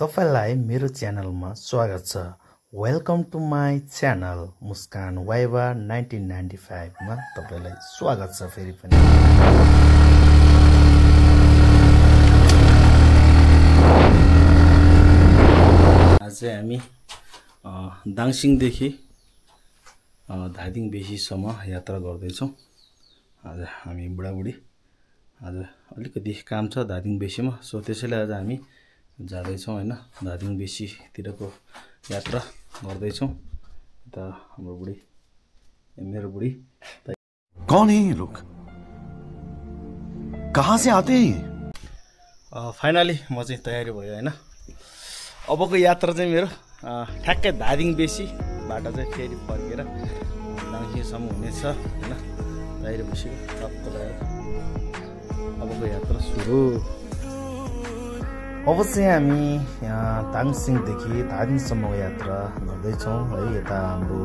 तपाईलाई मेरो च्यानलमा स्वागत छ। वेलकम टु माई च्यानल मुस्कान वाइवा 1995 मा तपाईलाई स्वागत छ फेरि पनि। आज हामी दाङसिङ देखि धादिङ बेसीसम्म यात्रा गर्दै छौं। आज हामी बुढाबुढी आज अलिकति काम छ धादिङ बेसीमा, सो त्यसैले आज हामी जाँदै छौं हैन। धादिङ बेसीतिरको यात्रा गर्दै छौं। त हाम्रो बुढी मेरो बुढी कौन है ये लोग, कहां से आते हैं? फाइनली म चाहिँ तयारी भयो हैन। अबको यात्रा चाहिँ मेरो ठ्याक्कै धादिङ बेसीबाट चाहिँ फेरि फर्केर दाङसिङसम्म हुनेछ हैन। तयारी बसेको टक्क लगाएर अबको यात्रा सुरु। अब चाहिँ हामी दाङसिङदेखि धादिङसम्मको यात्रा गर्दैछौँ है। यता हाम्रो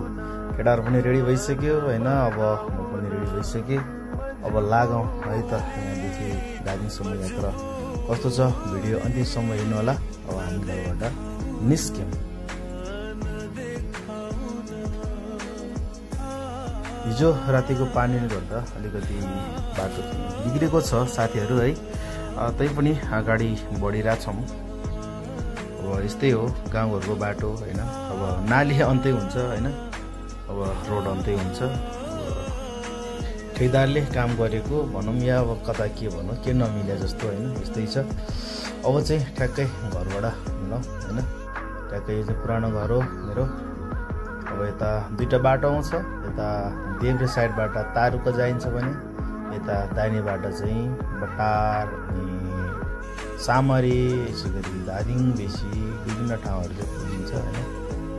केटाहरू पनि रेडी भइसक्यो हैन। अब म पनि रेडी भइसकेँ। अब लागौँ है त यहाँदेखि धादिङसम्म यात्रा कस्तो छ भिडियो अन्तिमसम्म हेर्नु होला। अब हामी घरबाट निस्क्यौँ। हिजो रातिको पानीले गर्दा अलिकति बाटो बिग्रेको छ साथीहरू है। तैपनि अगाडि बढिरहेछौँ। अब यस्तै हो गाउँघरको बाटो हैन। अब नाली अन्तै हुन्छ हैन। अब रोड अन्तै हुन्छ। ठेकदारले काम गरेको भनौँ या अब कता के भनौँ के नमिले जस्तो हैन, यस्तै छ। अब चाहिँ ठ्याक्कै घरबाट ल हैन। ठ्याक्कै यो चाहिँ पुरानो घर हो मेरो। अब यता दुईटा बाटो आउँछ। यता देब्रे साइडबाट तारुका जाइन्छ भने यता दाहिनेबाट चाहिँ बटार अनि सामरी यसै गरी धादिङ बेसी विभिन्न ठाउँहरू चाहिँ पुगिन्छ हैन।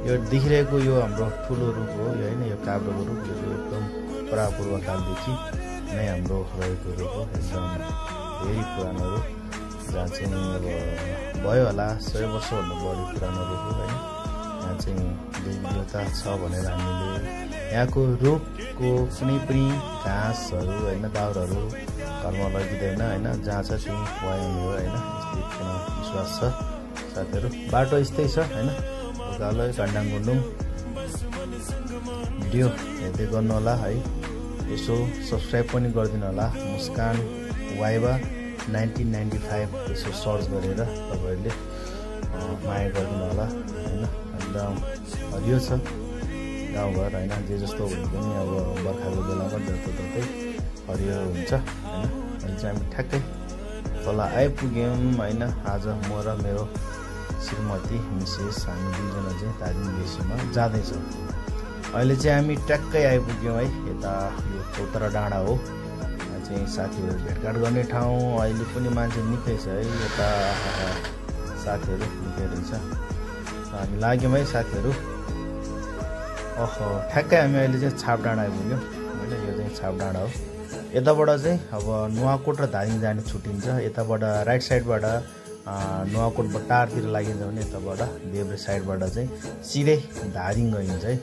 यो देखिरहेको यो हाम्रो ठुलो रुख हो यो हैन। यो काब्रोको रुख यो एकदम पूर्वकालदेखि नै हाम्रो रहेको रुख हो। एकदम धेरै पुरानो रुख जहाँ चाहिँ अब भयो होला 100 वर्षभन्दा बढी पुरानो रुख हो हैन। यहाँ चाहिँ देवी देवता छ भनेर हामीले यहाँको रुखको कुनै पनि घाँसहरू हैन दाउराहरू घरमा लगिँदैन हैन। जहाँ छ त्यहीँ वायौँ हो हैन। यस्तै विश्वास छ साथीहरू। बाटो यस्तै छ हैन। उकालो घण्डाङगुण्डुङ भिडियो हेर्दै गर्नु होला है। यसो सब्सक्राइब पनि गरिदिनु होला। मुस्कान वाइवा 1995 यसो सर्च गरेर तपाईँहरूले माया गरिदिनु होला हैन। एकदम हरियो छ गाउँघर हैन। जे जस्तो भए पनि अब बर्खाको बेलामा जताततै हरियो हुन्छ हैन। अहिले चाहिँ हामी ठ्याक्कै तल आइपुग्यौँ हैन। आज म र मेरो श्रीमती मिसेस हामी दुईजना चाहिँ धादिङ बेसीमा जाँदैछौँ। अहिले चाहिँ हामी ट्याक्कै आइपुग्यौँ है। यता यो चौतारा डाँडा हो। यहाँ चाहिँ साथीहरू भेटघाट गर्ने ठाउँ। अहिले पनि मान्छे निकै छ है। यता साथीहरू निकै रहेछ। हामी लाग्यौँ है साथीहरू। ठ्याक्कै हामी अहिले चाहिँ छाप डाँडा आइपुग्यौँ होइन। यो चाहिँ छाप डाँडा हो। यताबाट चाहिँ अब नुवाकोट र धादिङ जाने छुट्टिन्छ। यताबाट राइट साइडबाट नुवाकोट बटारतिर लागिन्छ भने यताबाट देब्रे साइडबाट चाहिँ सिधै धादिङ गइन्छ है।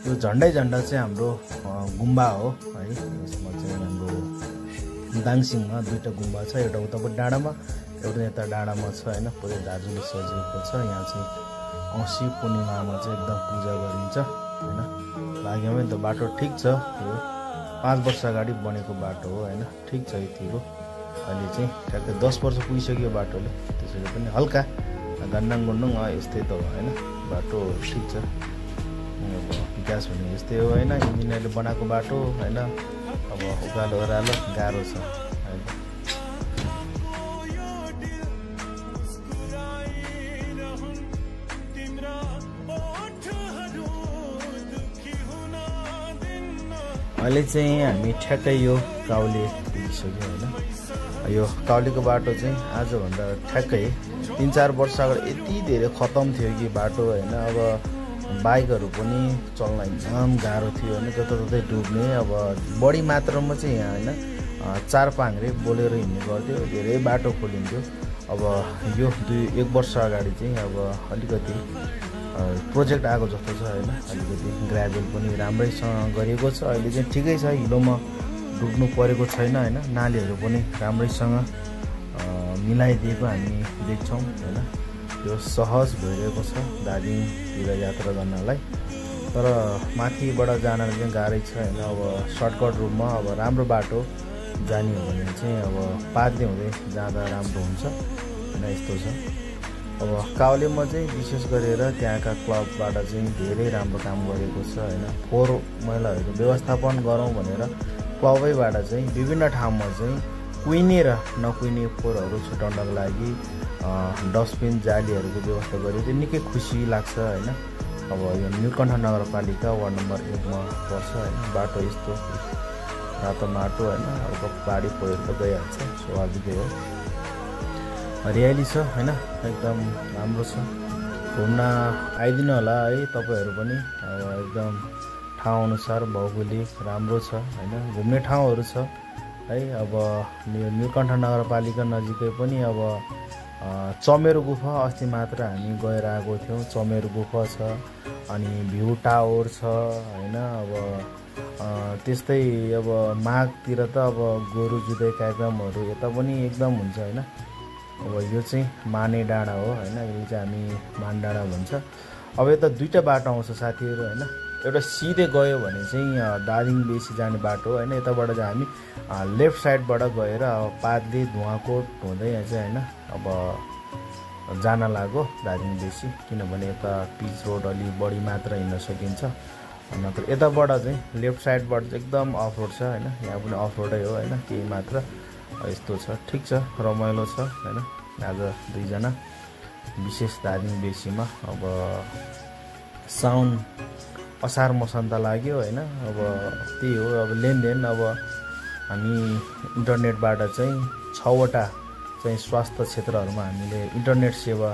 यो झन्डै झन्डा चाहिँ हाम्रो गुम्बा हो है। यसमा चाहिँ हाम्रो दाङसिङमा दुईटा गुम्बा छ। एउटा उतापट्टि डाँडामा एउटा यता डाँडामा छ होइन। पुरै दाजुले सजिएको छ। यहाँ चाहिँ औँसी पूर्णिमामा चाहिँ एकदम पूजा गरिन्छ होइन। लाग्यो भने त बाटो ठिक छ। यो 5 वर्ष अगाडि बनेको बाटो हो होइन। ठिक छ यतिको। अहिले चाहिँ ठ्याक्कै 10 वर्ष पुगिसक्यो बाटोले। त्यसैले पनि हल्का गन्डाङ गुन्डुङ यस्तै त हो होइन। बाटो ठिक छ। विकास भने यस्तै हो होइन। इन्जिनियरले बनाएको बाटो होइन। अब उकालो ओह्रालो गाह्रो छ होइन। अहिले चाहिँ हामी ठ्याक्कै यो काउली पुगिसक्यौँ होइन। यो काउलीको बाटो चाहिँ आजभन्दा ठ्याक्कै 3-4 वर्ष अगाडि यति धेरै खतम थियो कि बाटो होइन। अब बाइकहरू पनि चल्न एकदम गाह्रो थियो होइन। जताततै डुब्ने। अब बढी मात्रामा चाहिँ यहाँ होइन 4 पाङ्ग्रे बोलेर हिँड्ने गर्थ्यो। धेरै बाटो खोलिन्थ्यो। अब यो 1 वर्ष अगाडि चाहिँ अब अलिकति प्रोजेक्ट आएको जस्तो छ होइन। अलिकति ग्राभेल पनि राम्रैसँग गरिएको छ। अहिले चाहिँ ठिकै छ। हिलोमा डुब्नु परेको छैन हैन। नालीहरु पनि राम्रैसँग मिलाइदिएको हामी देख्छौँ हैन। यो सहज भइरहेको छ दार्जिलिङतिर यात्रा गर्नलाई, तर माथिबाट जान चाहिँ गाह्रै छ हैन। अब सर्टकट रूपमा अब राम्रो बाटो जाने हो भने चाहिँ अब पादले हुँदै जाँदा राम्रो हुन्छ हैन, यस्तो छ। अब काउलेमा चाहिँ विशेष गरेर त्यहाँका क्लबबाट चाहिँ धेरै राम्रो काम गरेको छ हैन। फोहोर मैलाहरूको व्यवस्थापन गरौँ भनेर क्लबैबाट चाहिँ विभिन्न ठाउँमा चाहिँ कुहिने र नकुहिने फोहोरहरू छुटाउनको लागि डस्टबिन जालीहरूको व्यवस्था गर्यो। त्यो निकै खुसी लाग्छ हैन। अब यो नीलकण्ठ नगरपालिका वार्ड नम्बर 1 मा पर्छ हैन। बाटो यस्तो रातो माटो हैन, अब बाढी पहिरो त गइहाल्छ, स्वाभाविकै हो। हरियाली छ हैन, एकदम राम्रो छ। घुम्न आइदिनु होला है तपाईहरू पनि। अब एकदम ठाउँ अनुसार भौगोलिक राम्रो छ हैन, घुम्ने ठाउँहरू छ है। अब नीलकण्ठ नगरपालिका नजिकै पनि अब चमेरो गुफा अस्ति मात्र हामी गएर आएको थियौँ। चमेरो गुफा छ, अनि भ्यू टावर छ हैन। अब त्यस्तै अब माघतिर त अब गोरु जुधाइ कार्यक्रमहरू यता पनि एकदम हुन्छ हैन। अब यो चाहिँ माने डाँडा हो हैन, यो चाहिँ हामी मान डाँडा भन्छ। अब यता दुईटा बाटो आउँछ साथीहरू हैन। एउटा सिधै गयो भने चाहिँ दार्जिलिङ बेसी जाने बाटो हैन। यताबाट चाहिँ हामी लेफ्ट साइडबाट गएर पादले धुवाकोट हुँदै चाहिँ हैन अब जान लाग्यो दार्जिलिङ बेसी, किनभने यता पिच रोड अलि बढी मात्र हिँड्न सकिन्छ। नत्र यताबाट चाहिँ लेफ्ट साइडबाट चाहिँ एकदम अफ रोड छ हैन। यहाँ पनि अफ रोडै हो हैन, केही मात्र यस्तो छ। ठिक छ, रमाइलो छ हैन। आज दुईजना विशेष दार्जिलिङ बेसीमा अब साउन असार मसान्त लाग्यो हैन। अब त्यही हो, अब लेनदेन। अब हामी इन्टरनेटबाट चाहिँ 6वटा चाहिँ स्वास्थ्य क्षेत्रहरूमा हामीले इन्टरनेट सेवा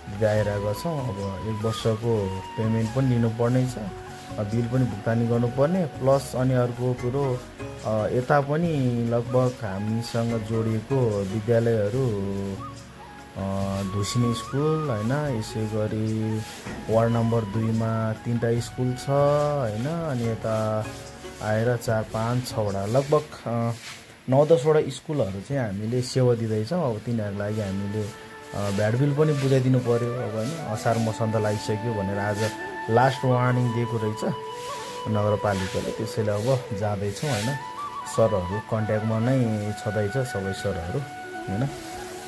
दिँदै आइरहेका छौँ। अब 1 वर्षको पेमेन्ट पनि दिनुपर्ने छ, बिल पनि भुक्तानी गर्नुपर्ने, प्लस अनि अर्को कुरो यता पनि लगभग हामीसँग जोडिएको विद्यालयहरू धुसिनी स्कुल हैन, यसै गरी वार्ड नम्बर 2 मा 3टा स्कुल छ हैन। अनि यता आएर 4, 5, 6वटा लगभग 9-10वटा स्कुलहरू चाहिँ हामीले सेवा दिँदैछौँ। अब तिनीहरूको लागि हामीले भ्याट बिल पनि बुझाइदिनु पर्यो अब हैन। असार मसान्त लागिसक्यो भनेर आज लास्ट वार्निङ दिएको रहेछ नगरपालिकाले, त्यसैले अब जाँदैछौँ हैन। सरहरू कन्ट्याक्टमा नै छँदैछ सबै सरहरू हैन।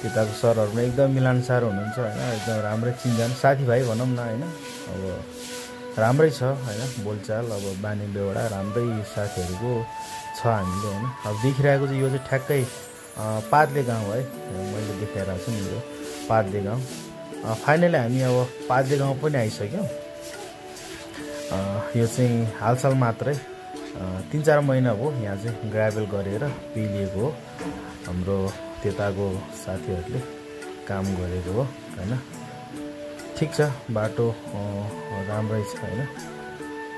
त्यताको सरहरू पनि एकदम मिलानसार हुनुहुन्छ हैन, एकदम राम्रै चिन्जान साथीभाइ भनौँ न हैन। अब राम्रै छ हैन बोलचाल, अब बानी बेहोरा राम्रै साथीहरूको छ हामीले हैन। अब देखिरहेको चाहिँ यो चाहिँ ठ्याक्कै पादले गाउँ है, मैले देखाइरहेको छु नि यो पादले गाउँ। फाइनली हामी अब पादले गाउँ पनि आइसक्यौँ। यो चाहिँ हालसाल मात्रै 3-4 महिना भयो यहाँ चाहिँ ग्राभेल गरेर पिलिएको हो। हाम्रो त्यताको साथीहरूले काम गरेको हो हैन। ठिक छ, बाटो राम्रै छ हैन।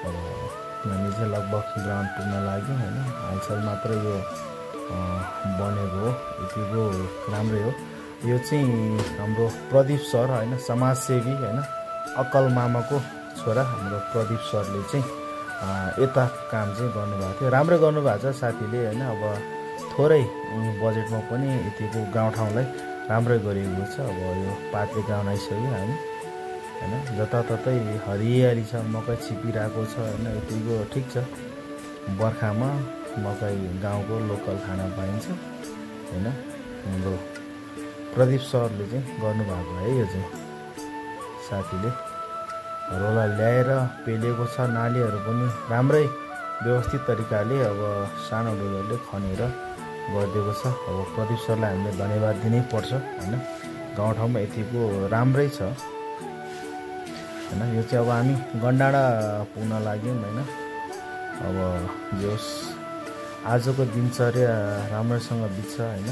अब हामी चाहिँ लगभग ग्राउन्ड पुग्न लाग्यौँ हैन। हालसाल मात्र यो बनेको हो, यतिको राम्रै हो। यो चाहिँ हाम्रो प्रदीप सर हैन, समाजसेवी हैन, अक्कल मामाको छोरा हाम्रो प्रदीप सरले चाहिँ यता काम चाहिँ गर्नुभएको थियो। राम्रै गर्नुभएको छ साथीले हैन। अब थोरै बजेटमा पनि यतिको गाउँठाउँलाई राम्रै गरिएको छ। अब यो पातले गाउँ आइसक्यो हामी हैन। जताततै हरियाली छ, मकै छिपिरहेको छ हैन, यतिको ठिक छ। बर्खामा मकै गाउँको लोकल खाना पाइन्छ हैन। हाम्रो प्रदीप सरले चाहिँ गर्नुभएको है। यो चाहिँ साथीले रोला ल्याएर पेलेको छ। नालीहरू पनि राम्रै व्यवस्थित तरिकाले अब सानो डोलरले खनेर गरिदिएको छ। अब प्रदीप सरलाई हामीले धन्यवाद दिनै पर्छ हैन। गाउँठाउँमा यतिको राम्रै छ हैन। यो चाहिँ अब हामी गन्डाडा पुग्न लाग्यौँ हैन। अब जोस आजको दिनचर्या राम्रोसँग बित्छ हैन।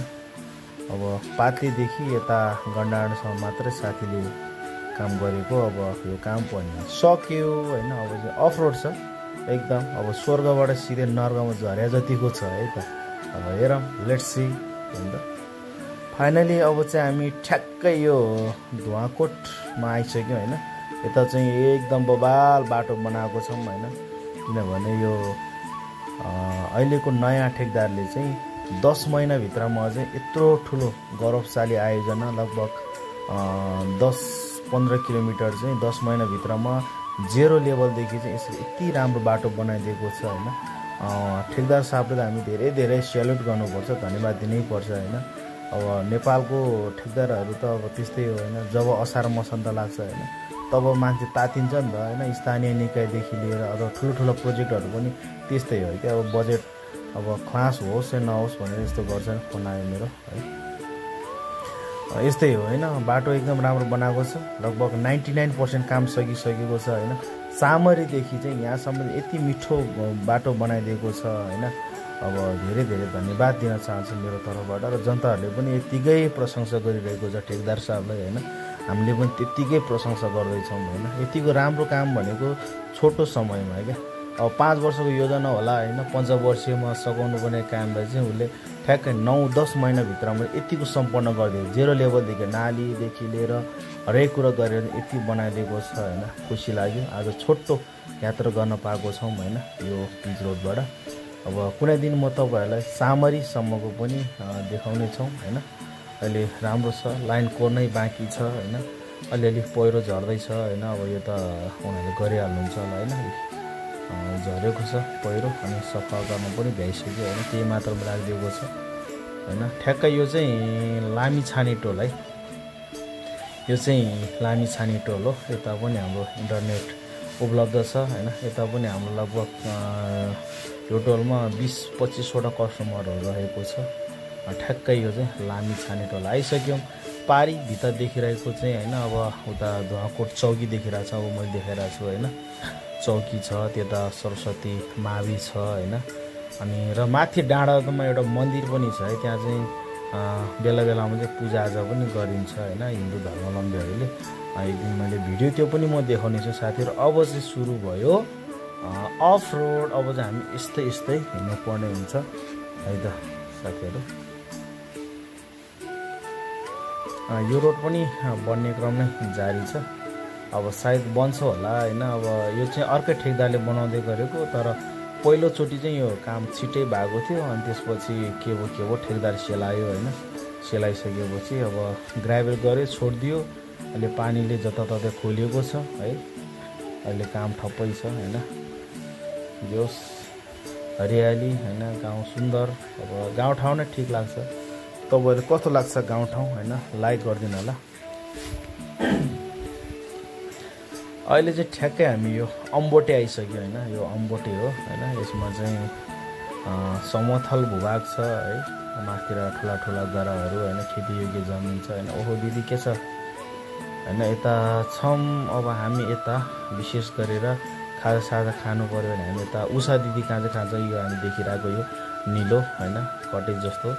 अब पातलीदेखि यता गन्डाडासम्म मात्रै साथीले काम गरेको। अब यो काम पनि सक्यो हैन। अब चाहिँ अफ रोड छ एकदम। अब स्वर्गबाट सिधै नर्कमा झर्या जतिको छ है त। अब हेरौँ, लेट्स सी हैन। फाइनली अब चाहिँ हामी ठ्याक्कै यो धुवाकोटमा आइसक्यौँ हैन। यता चाहिँ एकदम बबाल बाटो बनाएको छौँ हैन। किनभने यो अहिलेको नयाँ ठेकदारले चाहिँ 10 महिनाभित्रमा चाहिँ यत्रो ठुलो गौरवशाली आयोजना लगभग 10-15 किलोमिटर चाहिँ 10 महिनाभित्रमा जेरो लेभलदेखि चाहिँ यसरी यति राम्रो बाटो बनाइदिएको छ हैन। ठेकदार साहबले हामी धेरै धेरै स्यालुट गर्नुपर्छ, धन्यवाद दिनै पर्छ हैन। अब नेपालको ठेकदारहरू त अब त्यस्तै हो हैन, जब असार मसन्त लाग्छ हैन तब मान्छे तातिन्छ नि त हैन। स्थानीय निकायदेखि लिएर अब ठुलो प्रोजेक्टहरू पनि त्यस्तै हो क्या, अब बजेट अब क्लास होस् या नहोस् भनेर यस्तो गर्छन् बनायो मेरो है। यस्तै हो हैन। बाटो एकदम राम्रो बनाएको छ, लगभग 99% काम सकिसकेको छ हैन। सामरीदेखि चाहिँ यहाँसम्म यति मिठो बाटो बनाइदिएको छ हैन। अब धेरै धेरै धन्यवाद दिन चाहन्छु मेरो तर्फबाट, र जनताहरूले पनि यतिकै प्रशंसा गरिरहेको छ ठेकदार साहबलाई हैन। हामीले पनि त्यतिकै प्रशंसा गर्दैछौँ हैन। यतिको राम्रो काम भनेको छोटो समयमा क्या, अब 5 वर्षको योजना होला हैन, 5 वर्षमा सघाउनु पर्ने कामलाई चाहिँ उसले ठ्याक्कै 9-10 महिनाभित्रमा यतिको सम्पन्न गरिदिएको। जेरो लेभलदेखि नालीदेखि लिएर हरेक कुरा गरेर यति बनाइदिएको छ हैन। खुसी लाग्यो, आज छोटो यात्रा गर्न पाएको छौँ हैन यो पिच रोडबाट। अब कुनै दिन म तपाईँहरूलाई सामरीसम्मको पनि देखाउने छौँ हैन। अहिले राम्रो छ, लाइन कोर्नै बाँकी छ हैन। अलिअलि पहिरो झर्दैछ हैन। अब यो त उनीहरूले गरिहाल्नुहुन्छ होला हैन। झरेको छ पहिरो अनि सफा गर्न पनि भ्याइसक्यो हैन, त्यही मात्रामा राखिदिएको छ हैन। ठ्याक्कै यो चाहिँ लामी छाने टोल है, यो चाहिँ लामी छाने टोल हो। यता पनि हाम्रो इन्टरनेट उपलब्ध छ हैन। यता पनि हाम्रो लगभग यो टोलमा 20-25 वटा कस्टमरहरू रहेको छ। ठ्याक्कै यो चाहिँ लामी छाने टोल आइसक्यौँ। पारी भित्र देखिरहेको चाहिँ हैन, अब उता धुवाकोट चौकी देखिरहेको छ, अब मैले देखाइरहेको छु हैन। चौकी छ, त्यता सरस्वती मावि छ हैन। अनि र माथि डाँडामा एउटा मन्दिर पनि छ है, त्यहाँ चाहिँ बेला बेलामा चाहिँ पूजाआजा पनि गरिन्छ हैन हिन्दू धर्मावलम्बीहरूले। एक दिन मैले भिडियो त्यो पनि म देखाउने छु साथीहरू। अब चाहिँ सुरु भयो अफ रोड। अब चाहिँ हामी यस्तै हिँड्नु पर्ने हुन्छ है त साथीहरू। यो रोड पनि बन्ने क्रम नै जारी छ, अब सायद बन्छ होला हैन। अब यो चाहिँ अर्कै ठेकदारले बनाउँदै गरेको, तर पहिलोचोटि चाहिँ यो काम छिटै भएको थियो। अनि त्यसपछि के भयो ठेकदार सेलायो हैन। सेलाइसकेपछि अब ग्राभेल गरे छोडिदियो। अहिले पानीले जताततै खोलिएको छ है। अहिले काम ठप्पै छ हैन। यो हरियाली हैन, गाउँ सुन्दर। अब गाउँठाउँ नै ठिक लाग्छ। तपाईँहरू कस्तो लाग्छ गाउँठाउँ हैन, लाइक गरिदिनु होला। अहिले चाहिँ ठ्याक्कै हामी यो अम्बोटे आइसक्यो हैन। यो अम्बोटे हो हैन। यसमा चाहिँ समथल भूभाग छ है, माथितिर ठुला गराहरू हैन, खेतीयोग्य जमिन छ हैन। ओहो दिदी के छ हैन, यता छौँ। अब हामी यता विशेष गरेर खाजासाजा खानु पर्यो भने हामी यता उषा दिदी कहाँ चाहिँ खान्छ, यो हामी देखिरहेको यो निलो हैन कटेज जस्तो।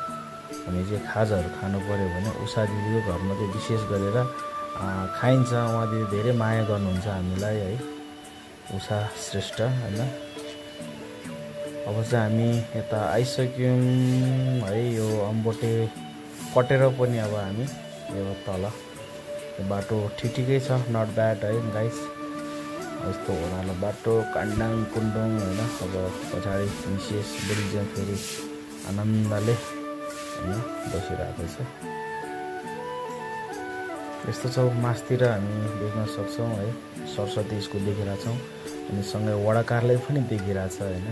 हामी चाहिँ खाजाहरू खानु पर्यो भने उषा दिदीको घरमा चाहिँ विशेष गरेर खाइन्छ। उहाँ दिदी धेरै माया गर्नुहुन्छ हामीलाई है, उषा श्रेष्ठ हैन। अब चाहिँ हामी यता आइसक्यौँ है। यो अम्बोटे कटेर पनि अब हामी यो तल बाटो ठिकै छ, नट ब्याड है गाइस। यस्तो ओह्रालो बाटो कान्डाङ कुन्डुङ हैन। अब पछाडि विशेष बुढिजन फेरि आनन्दले हैन बसिरहेको छ। यस्तो छ मासतिर हामी देख्न सक्छौँ है, सरस्वती स्कुल देखिरहेको छौँ। अनि सँगै वडा कार्यालय पनि देखिरहेको छ हैन।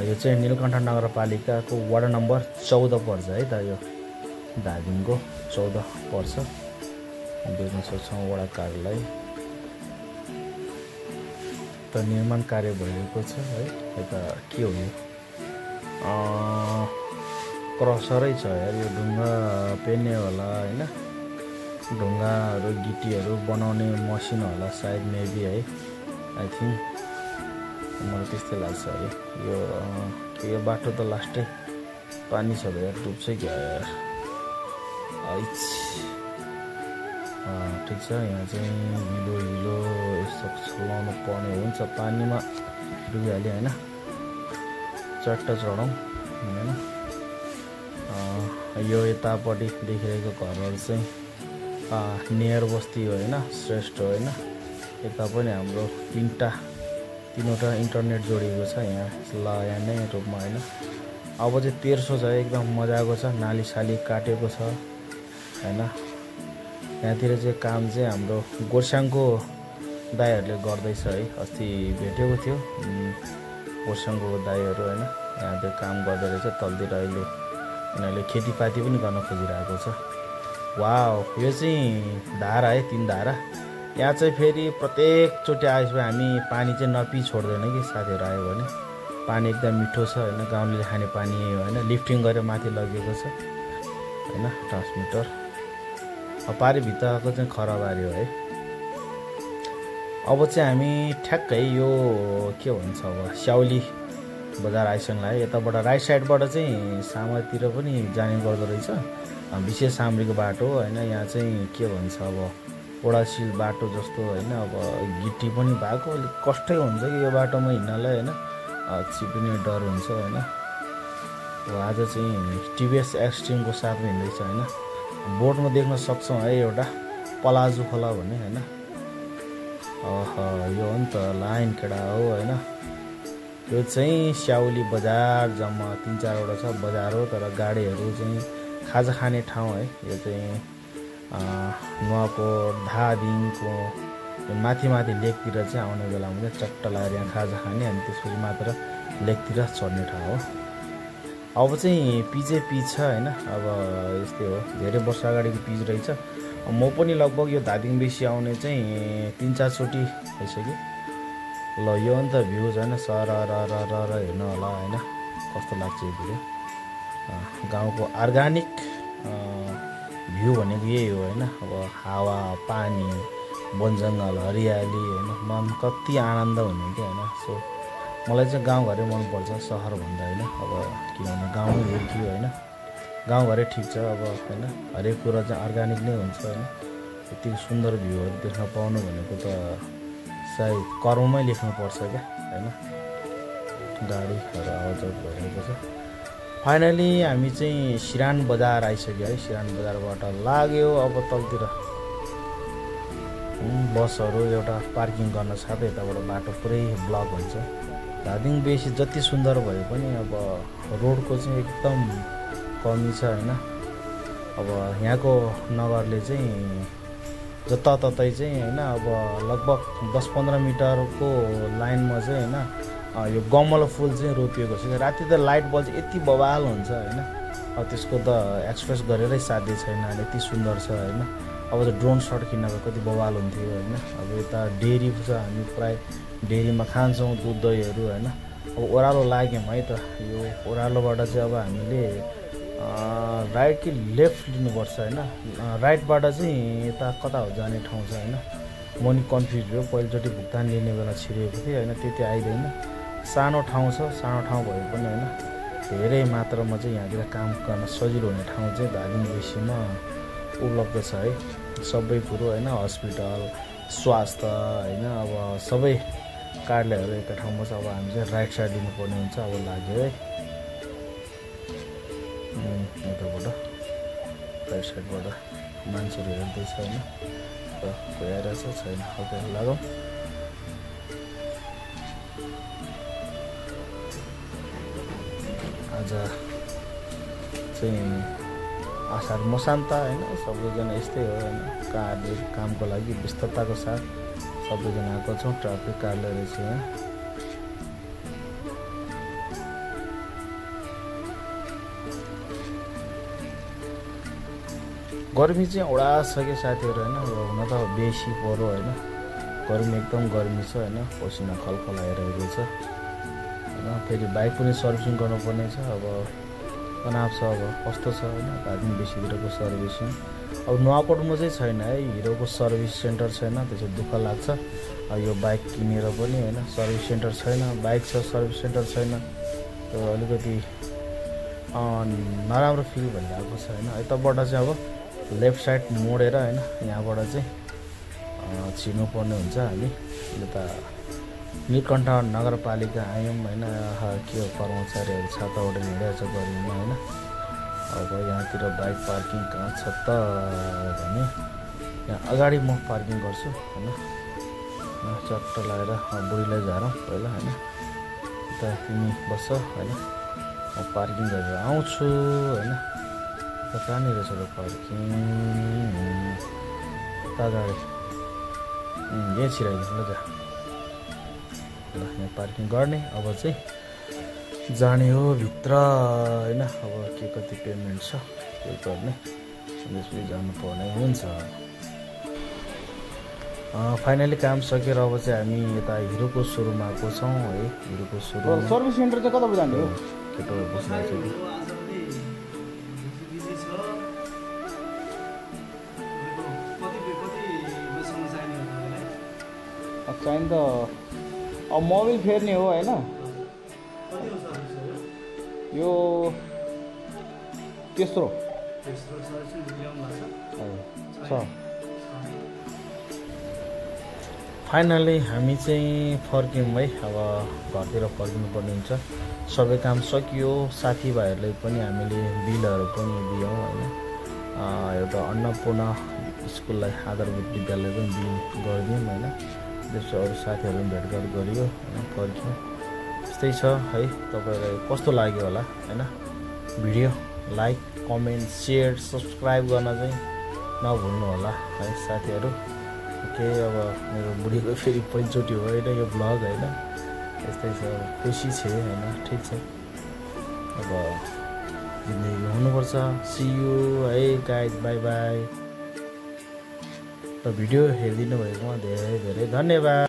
यो चाहिँ नीलकण्ठ नगरपालिकाको वडा नम्बर 14 पर्छ है त। यो धादिङको 14 पर्छ। देख्न सक्छौँ वडा कार्यालय त निर्माण कार्य भइरहेको छ है। यता के हो यो क्रसरै छ यार, यो ढुङ्गा पेर्ने होला हैन। ढुङ्गाहरू गिटीहरू बनाउने मसिन होला सायद, मेबी है, आई थिङ्क। मलाई त्यस्तै लाग्छ है। यो बाटो त लास्टै पानी छ यार, डुब्छ क्या यार। ठिक छ, यहाँ चाहिँ हिलो यस्तो चलाउनु पर्ने हुन्छ। पानीमा डुबिहाल्यो होइन, चट्ट चढाउँ होइन। यो यतापट्टि देखिरहेको घरहरू चाहिँ नेयर बस्ती हो होइन, श्रेष्ठ हो होइन। यता पनि हाम्रो तिनवटा इन्टरनेट जोडिएको छ यहाँ, यहाँ नै रूपमा होइन। अब चाहिँ तेर्सो छ, एकदम मजाको छ, नाली साली काटेको छ हैन। यहाँतिर चाहिँ काम चाहिँ हाम्रो गोर्साङको दाइहरूले गर्दैछ है। अस्ति भेटेको थियो गोर्साङको दाइहरू हैन, यहाँ चाहिँ काम गर्दै रहेछ। तलतिर अहिले यिनीहरूले खेतीपाती पनि गर्न खोजिरहेको छ। वाउ, यो चाहिँ धारा है, 3 धारा। यहाँ चाहिँ फेरि प्रत्येकचोटि आएपछि हामी पानी चाहिँ नपी छोड्दैन कि साथीहरू आयो भने। पानी एकदम मिठो छ हैन, गाउँले खाने पानी हैन। लिफ्टिङ गरेर माथि लगेको छ हैन ट्रान्समिटर। पारी भित्रको चाहिँ खराबारी हो है। अब चाहिँ हामी ठ्याक्कै यो के भन्छ अब स्याउली बजार आइसक्ला है। यताबाट राइट साइडबाट चाहिँ सामतिर पनि जाने गर्दो रहेछ, विशेष सामरीको बाटो हैन। यहाँ चाहिँ के भन्छ अब ओडासिल बाटो जस्तो हैन। अब गिट्टी पनि भएको अलिक कष्टै हुन्छ कि यो बाटोमा हिँड्नलाई हैन, चिप्ने डर हुन्छ हैन। आज चाहिँ टिभिएस एक्सट्रिमको साथमा हिँड्दैछ हैन। बोर्डमा देख्न सक्छौँ है एउटा पलाजु खोला भन्ने हैन। यो हो नि त लाइन केडा हो हैन। यो चाहिँ स्याउली बजार, जम्मा 3-4वटा छ बजार हो, तर गाडीहरू चाहिँ खाजा खाने ठाउँ है। यो चाहिँ नुवाकोट धादिङको माथि लेकतिर चाहिँ आउने बेलामा चाहिँ चट्ट लगाएर यहाँ खाजा खाने, अनि त्यसपछि मात्र लेकतिर चढ्ने ठाउँ हो। अब चाहिँ पिचै पिच छ हैन। अब यस्तै हो, धेरै वर्ष अगाडिको पिच रहेछ। म पनि लगभग यो धादिङ बेसी आउने चाहिँ 3-4 चोटि भइसक्यो। ल यो अन्त भ्यू छ हैन, सर हेर्नु होला हैन, कस्तो लाग्छ यो भिडियो। गाउँको अर्गानिक भ्यू भनेको यही हो हैन। अब हावा पानी वनजङ्गल हरियाली हैन, मन कति आनन्द हुने क्या हैन। सो मलाई चाहिँ गाउँघरै मनपर्छ सहरभन्दा हैन। अब किनभने गाउँ हुर्कियो हैन, गाउँघरै ठिक छ अब हैन। हरेक कुरा चाहिँ अर्गानिक नै हुन्छ हैन। यति सुन्दर भ्यूहरू देख्न पाउनु भनेको त सायद कर्ममै लेख्नुपर्छ क्या हैन। गाडीहरू आवाजहरू भइरहेको छ। फाइनली हामी चाहिँ सिरान बजार आइसक्यो है। सिरान बजारबाट लाग्यो अब तलतिर बसहरू एउटा पार्किङ गर्न साथै यताबाट बाटो पुरै ब्लक हुन्छ। धादिङ बेसी जति सुन्दर भए पनि अब रोडको चाहिँ एकदम कमी छ हैन। अब यहाँको नगरले चाहिँ जताततै चाहिँ हैन, अब लगभग 10-15 मिटरको लाइनमा चाहिँ हैन यो गमल फुल चाहिँ रोपिएको छ। राति त लाइट बल्छ यति बवाल हुन्छ हैन। अब त्यसको त एक्सप्रेस गरेरै साध्य छैन, यति सुन्दर छ हैन। अब त ड्रोन सट किनेको कति बवाल हुन्थ्यो हैन। अब यता डेरी छ, हामी प्राय डेरीमा खान्छौँ दुध दहीहरू हैन। अब ओह्रालो लाग्यौँ है त, यो ओह्रालोबाट चाहिँ अब हामीले राइट कि लेफ्ट लिनुपर्छ हैन। राइटबाट चाहिँ यता कता हो जाने ठाउँ छ हैन। म नि कन्फ्युज भयो, पहिलोचोटि भुक्तान लिने बेला छिरेको थिएँ हैन, त्यति आइदैन। सानो ठाउँ छ, सानो ठाउँ भए पनि हैन धेरै मात्रामा चाहिँ यहाँतिर काम गर्न सजिलो हुने ठाउँ चाहिँ धादिङ बेसीमा उपलब्ध छ है। सबै कुरो हैन, हस्पिटल स्वास्थ्य हैन, अब सबै कार्यालयहरू एकै ठाउँमा छ। अब हामी चाहिँ राइट साइड लिनुपर्ने हुन्छ। अब लाग्यो है यताबाट राइट साइडबाट मान्छेहरू हेर्दैछ हैन, कोही आइरहेछ छैन। ओके लागौँ। आज चाहिँ आषाढ मसान्त हैन, सबैजना यस्तै हो हैन। कामको लागि व्यस्तताको साथ सबैजना आएको छौँ। ट्राफिक कार्यालय रहेछ यहाँ। गर्मी चाहिँ उडासक्यो साथीहरू हैन। हुन त बेसी परो हैन, गर्मी एकदम गर्मी छ हैन। पसिना खलखल आइरहेको छ हैन। फेरि बाइक पनि सर्भिसिङ गर्नुपर्ने छ। अब तनाव छ, अब कस्तो छ हैन धादिङ बेसीतिरको सर्भिसिङ। अब नुवाकोटमा चाहिँ छैन है, हिरोको सर्भिस सेन्टर छैन, त्यसो दुःख लाग्छ। यो बाइक किनेर पनि हैन सर्भिस सेन्टर छैन, बाइक छ सर्भिस सेन्टर छैन, त्यो अलिकति नराम्रो फिल भइरहेको छ हैन। यताबाट चाहिँ अब लेफ्ट साइड मोडेर हैन यहाँबाट चाहिँ छिर्नुपर्ने हुन्छ। हामी यता नीलकण्ठ नगरपालिका आयौँ हैन। के हो कर्मचारीहरू छाता ओढेर हिँडिरहेछ गर्मीमा हैन। अब यहाँतिर बाइक पार्किङ कहाँ छ त भने यहाँ अगाडि म पार्किङ गर्छु हैन। चट्ट लगाएर बुढीलाई झारौँ पहिला हैन। यता तिमी बस्छ हैन, म पार्किङ गरेर आउँछु हैन कहाँनिर छ र पार्किङ तागाडे यहाँ छिराइदिनु ल जा ल यहाँ पार्किङ गर्ने अब चाहिँ जाने हो भित्र हैन अब के कति पेमेन्ट छ त्यो गर्ने त्यसपछि जानुपर्ने हुन्छ फाइनली काम सकेर अब चाहिँ हामी यता हिरोको सोरुम आएको छौँ है हिरोको सोरुम सर्भिस सेन्टर चाहिँ कता जाने हो केटोहरू बस्नु चाहिन्छ त अब मोबिल फेर्ने हो हैन यो तेस्रो छ फाइनली हामी चाहिँ फर्क्यौँ है अब घरतिर फर्किनु पर्ने हुन्छ सबै काम सकियो साथीभाइहरूलाई पनि हामीले बिलहरू पनि दियौँ हैन एउटा अन्नपूर्ण स्कुललाई आधारभूत विद्यालय पनि बिल गरिदियौँ हैन त्यसो अरू साथीहरू पनि भेटघाट गरियो हैन फर्क्यौँ त्यस्तै छ है तपाईलाई कस्तो लाग्यो होला हैन video like comment share subscribe गर्न चाहिँ नभुल्नु होला है साथीहरू ओके अब मेरो बुढीको फेरि पहिलोचोटि हो होइन यो ब्लग होइन यस्तै छ खुसी छ होइन ठिक छ अब जिन्दगी हुनुपर्छ सी यू है गाइज बाई बाई र भिडियो हेरिदिनु भएकोमा धेरै धेरै धन्यवाद।